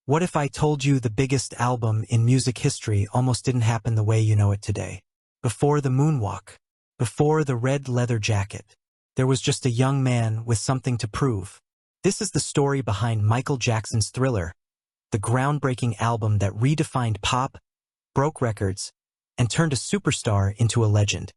What if I told you the biggest album in music history almost didn't happen the way you know it today? Before the moonwalk, before the red leather jacket, there was just a young man with something to prove. This is the story behind Michael Jackson's Thriller, the groundbreaking album that redefined pop, broke records, and turned a superstar into a legend.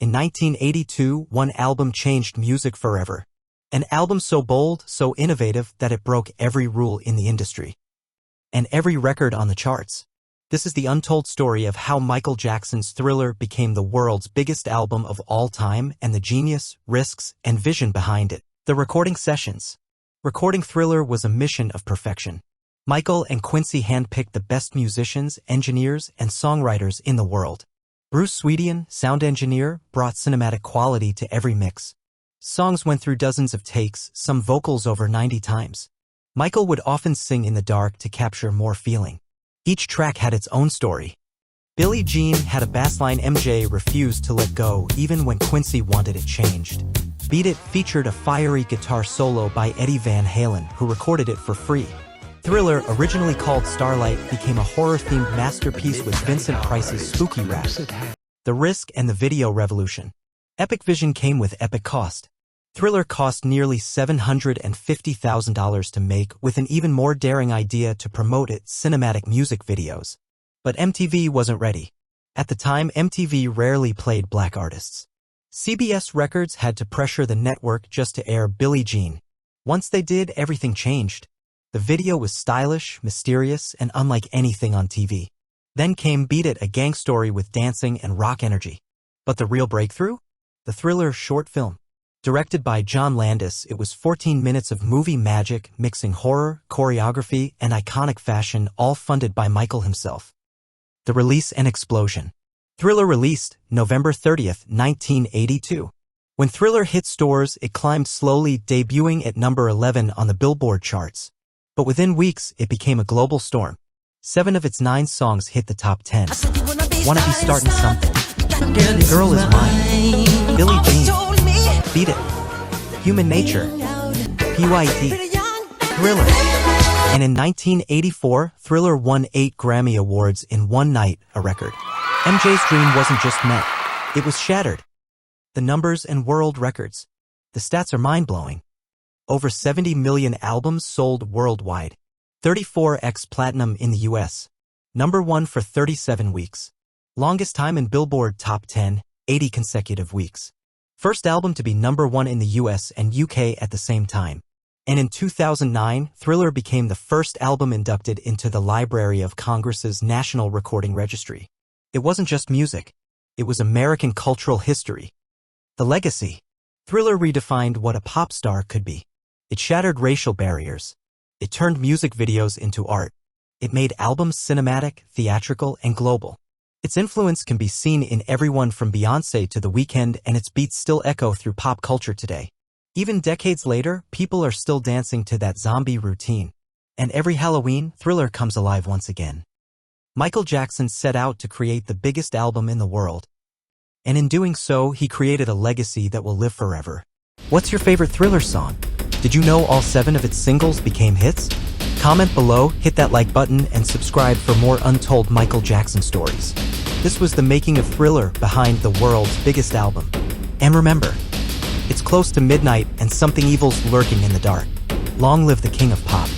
In 1982, one album changed music forever. An album so bold, so innovative that it broke every rule in the industry. And every record on the charts. This is the untold story of how Michael Jackson's Thriller became the world's biggest album of all time and the genius, risks, and vision behind it. The recording sessions. Recording Thriller was a mission of perfection. Michael and Quincy handpicked the best musicians, engineers, and songwriters in the world. Bruce Swedian, sound engineer, brought cinematic quality to every mix. Songs went through dozens of takes, some vocals over 90 times. Michael would often sing in the dark to capture more feeling. Each track had its own story. Billie Jean had a bassline MJ refused to let go even when Quincy wanted it changed. Beat It featured a fiery guitar solo by Eddie Van Halen, who recorded it for free. Thriller, originally called Starlight, became a horror-themed masterpiece with Vincent Price's spooky rap. The risk and the video revolution. Epic vision came with epic cost. Thriller cost nearly $750,000 to make, with an even more daring idea to promote its cinematic music videos. But MTV wasn't ready. At the time, MTV rarely played black artists. CBS Records had to pressure the network just to air Billie Jean. Once they did, everything changed. The video was stylish, mysterious, and unlike anything on TV. Then came Beat It, a gang story with dancing and rock energy. But the real breakthrough? The Thriller short film. Directed by John Landis, it was 14 minutes of movie magic, mixing horror, choreography, and iconic fashion, all funded by Michael himself. The release and explosion. Thriller released November 30th, 1982. When Thriller hit stores, it climbed slowly, debuting at number 11 on the Billboard charts. But within weeks, it became a global storm. 7 of its 9 songs hit the top 10. Wanna Be Starting Something. Girl Is Mine. Billie Jean. Beat It. Human Nature. PYT. Thriller. And in 1984, Thriller won 8 Grammy Awards in one night, a record. MJ's dream wasn't just met, it was shattered. The numbers and world records. The stats are mind-blowing. Over 70 million albums sold worldwide. 34x platinum in the US. Number 1 for 37 weeks. Longest time in Billboard Top 10, 80 consecutive weeks. First album to be number 1 in the US and UK at the same time. And in 2009, Thriller became the first album inducted into the Library of Congress's National Recording Registry. It wasn't just music. It was American cultural history. The legacy. Thriller redefined what a pop star could be. It shattered racial barriers. It turned music videos into art. It made albums cinematic, theatrical, and global. Its influence can be seen in everyone from Beyoncé to The Weeknd, and its beats still echo through pop culture today. Even decades later, people are still dancing to that zombie routine. And every Halloween, Thriller comes alive once again. Michael Jackson set out to create the biggest album in the world. And in doing so, he created a legacy that will live forever. What's your favorite Thriller song? Did you know all 7 of its singles became hits? Comment below, hit that like button, and subscribe for more untold Michael Jackson stories. This was the making of Thriller behind the world's biggest album. And remember, it's close to midnight and something evil's lurking in the dark. Long live the king of pop.